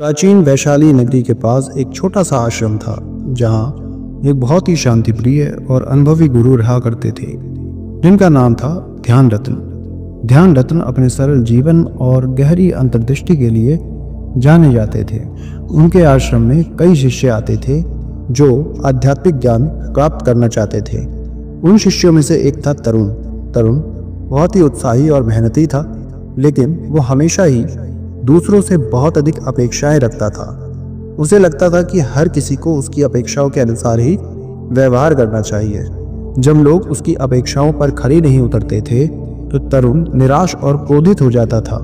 प्राचीन वैशाली नगरी के पास एक छोटा सा आश्रम था, जहाँ एक बहुत ही शांतिप्रिय और अनुभवी गुरु रहा करते थे, जिनका नाम था ध्यान रत्न। ध्यान रत्न अपने सरल जीवन और गहरी अंतर्दृष्टि के लिए जाने जाते थे। उनके आश्रम में कई शिष्य आते थे जो आध्यात्मिक ज्ञान प्राप्त करना चाहते थे। उन शिष्यों में से एक था तरुण। तरुण बहुत ही उत्साही और मेहनती था, लेकिन वो हमेशा ही दूसरों से बहुत अधिक अपेक्षाएं रखता था। उसे लगता था कि हर किसी को उसकी अपेक्षाओं के अनुसार ही व्यवहार करना चाहिए। जब लोग उसकी अपेक्षाओं पर खरे नहीं उतरते थे तो तरुण निराश और क्रोधित हो जाता था।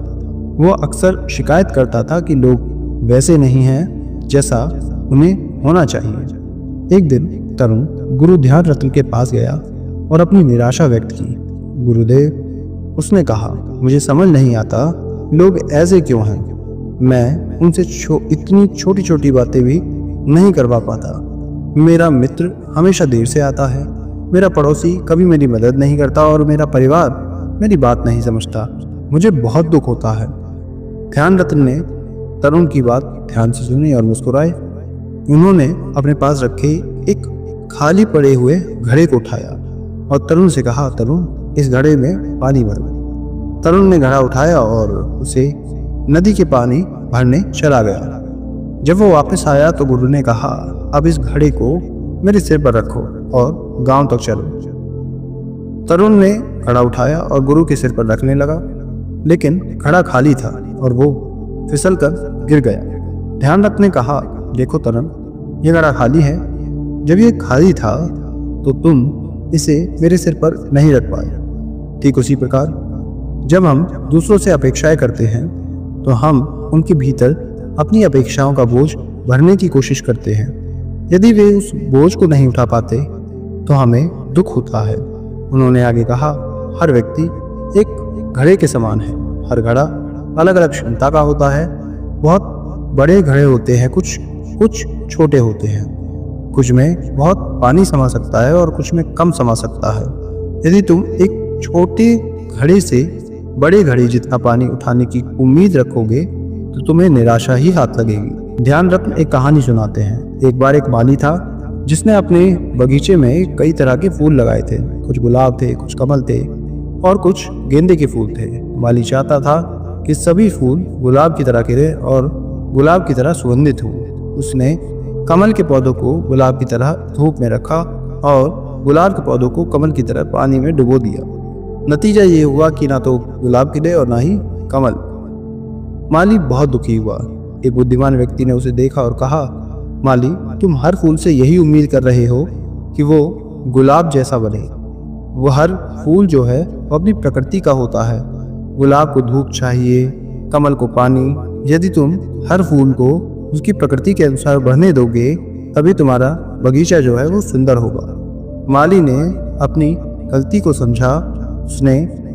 वो अक्सर शिकायत करता था कि लोग वैसे नहीं हैं जैसा उन्हें होना चाहिए। एक दिन तरुण गुरु ध्यान रत्न के पास गया और अपनी निराशा व्यक्त की। गुरुदेव, उसने कहा, मुझे समझ नहीं आता लोग ऐसे क्यों हैं। मैं उनसे इतनी छोटी छोटी बातें भी नहीं करवा पाता। मेरा मित्र हमेशा देर से आता है, मेरा पड़ोसी कभी मेरी मदद नहीं करता और मेरा परिवार मेरी बात नहीं समझता। मुझे बहुत दुख होता है। ध्यान रत्न ने तरुण की बात ध्यान से सुनी और मुस्कुराए। उन्होंने अपने पास रखे एक खाली पड़े हुए घड़े को उठाया और तरुण से कहा, तरुण, इस घड़े में पानी भरो। तरुण ने घड़ा उठाया और उसे नदी के पानी भरने चला गया। जब वो वापस आया तो गुरु ने कहा, अब इस घड़े को मेरे सिर पर रखो और गांव तक चलो। तरुण ने घड़ा उठाया और गुरु के सिर पर रखने लगा, लेकिन घड़ा खाली था और वो फिसल कर गिर गया। ध्यान रत्न ने कहा, देखो तरुण, ये घड़ा खाली है। जब ये खाली था तो तुम इसे मेरे सिर पर नहीं रख पाए। ठीक उसी प्रकार जब हम दूसरों से अपेक्षाएं करते हैं तो हम उनके भीतर अपनी अपेक्षाओं का बोझ भरने की कोशिश करते हैं। यदि वे उस बोझ को नहीं उठा पाते तो हमें दुख होता है। उन्होंने आगे कहा, हर व्यक्ति एक घड़े के समान है। हर घड़ा अलग अलग क्षमता का होता है। बहुत बड़े घड़े होते हैं, कुछ छोटे होते हैं। कुछ में बहुत पानी समा सकता है और कुछ में कम समा सकता है। यदि तुम एक छोटे घड़े से बड़े घड़े जितना पानी उठाने की उम्मीद रखोगे तो तुम्हें निराशा ही हाथ लगेगी। ध्यान रत्न एक कहानी सुनाते हैं। एक बार एक माली था जिसने अपने बगीचे में कई तरह के फूल लगाए थे। कुछ गुलाब थे, कुछ कमल थे और कुछ गेंदे के फूल थे। माली चाहता था कि सभी फूल गुलाब की तरह खिले और गुलाब की तरह सुगंधित हो। उसने कमल के पौधों को गुलाब की तरह धूप में रखा और गुलाब के पौधों को कमल की तरह पानी में डुबो दिया। नतीजा ये हुआ कि ना तो गुलाब खिले और ना ही कमल। माली बहुत दुखी हुआ। एक बुद्धिमान व्यक्ति ने उसे देखा और कहा, माली, तुम हर फूल से यही उम्मीद कर रहे हो कि वो गुलाब जैसा बने। वो हर फूल जो है वो अपनी प्रकृति का होता है। गुलाब को धूप चाहिए, कमल को पानी। यदि तुम हर फूल को उसकी प्रकृति के अनुसार बढ़ने दोगे तभी तुम्हारा बगीचा जो है वो सुंदर होगा। माली ने अपनी गलती को समझा। उसने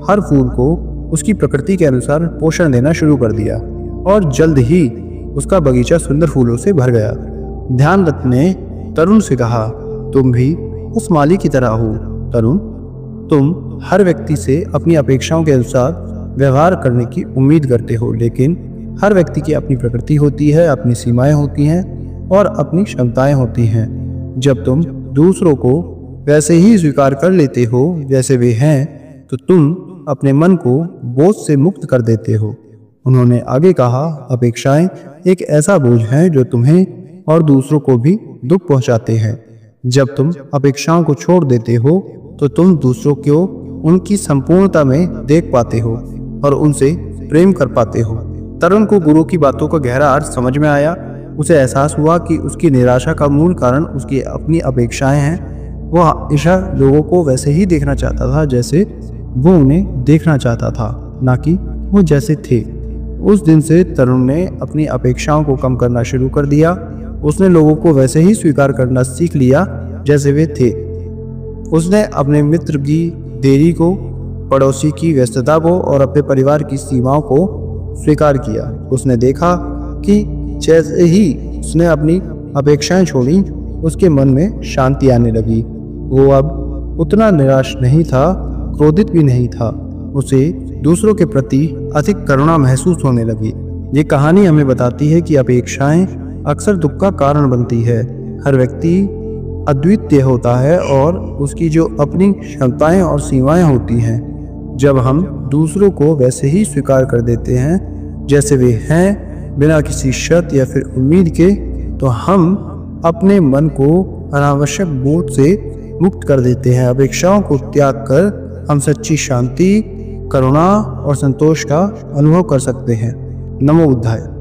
हर फूल को उसकी प्रकृति के अनुसार पोषण देना शुरू कर दिया और जल्द ही उसका बगीचा सुंदर फूलों से भर गया। ध्यान रत्न ने तरुण से कहा, तुम भी उस माली की तरह हो। तरुण, तुम हर व्यक्ति से अपनी अपेक्षाओं के अनुसार व्यवहार करने की उम्मीद करते हो, लेकिन हर व्यक्ति की अपनी प्रकृति होती है, अपनी सीमाएं होती हैं और अपनी क्षमताएं होती हैं। जब तुम दूसरों को वैसे ही स्वीकार कर लेते हो जैसे वे हैं तो तुम अपने मन को बोझ से मुक्त कर देते हो। उन्होंने आगे कहा, अपेक्षाएं एक ऐसा बोझ है जो तुम्हें और दूसरों को भी दुख पहुंचाते हैं। जब तुम अपेक्षाओं को छोड़ देते हो तो तुम दूसरों को उनकी संपूर्णता में देख पाते हो और उनसे प्रेम कर पाते हो। तरुण को गुरु की बातों का गहरा अर्थ समझ में आया। उसे एहसास हुआ कि उसकी निराशा का मूल कारण उसकी अपनी अपेक्षाएं हैं। वो हमेशा लोगों को वैसे ही देखना चाहता था जैसे वो उन्हें देखना चाहता था, ना कि वो जैसे थे। उस दिन से तरुण ने अपनी अपेक्षाओं को कम करना शुरू कर दिया। उसने लोगों को वैसे ही स्वीकार करना सीख लिया जैसे वे थे। उसने अपने मित्र की देरी को, पड़ोसी की व्यस्तता को और अपने परिवार की सीमाओं को स्वीकार किया। उसने देखा कि जैसे ही उसने अपनी अपेक्षाएं छोड़ी उसके मन में शांति आने लगी। वो अब उतना निराश नहीं था, क्रोधित भी नहीं था। उसे दूसरों के प्रति अधिक करुणा महसूस होने लगी। ये कहानी हमें बताती है कि अपेक्षाएं अक्सर दुख का कारण बनती है। हर व्यक्ति अद्वितीय होता है और उसकी जो अपनी क्षमताएं और सीमाएं होती हैं, जब हम दूसरों को वैसे ही स्वीकार कर देते हैं जैसे वे हैं, बिना किसी शर्त या फिर उम्मीद के, तो हम अपने मन को अनावश्यक बोझ से मुक्त कर देते हैं। अपेक्षाओं को त्याग कर हम सच्ची शांति, करुणा और संतोष का अनुभव कर सकते हैं। नमो बुद्धाय।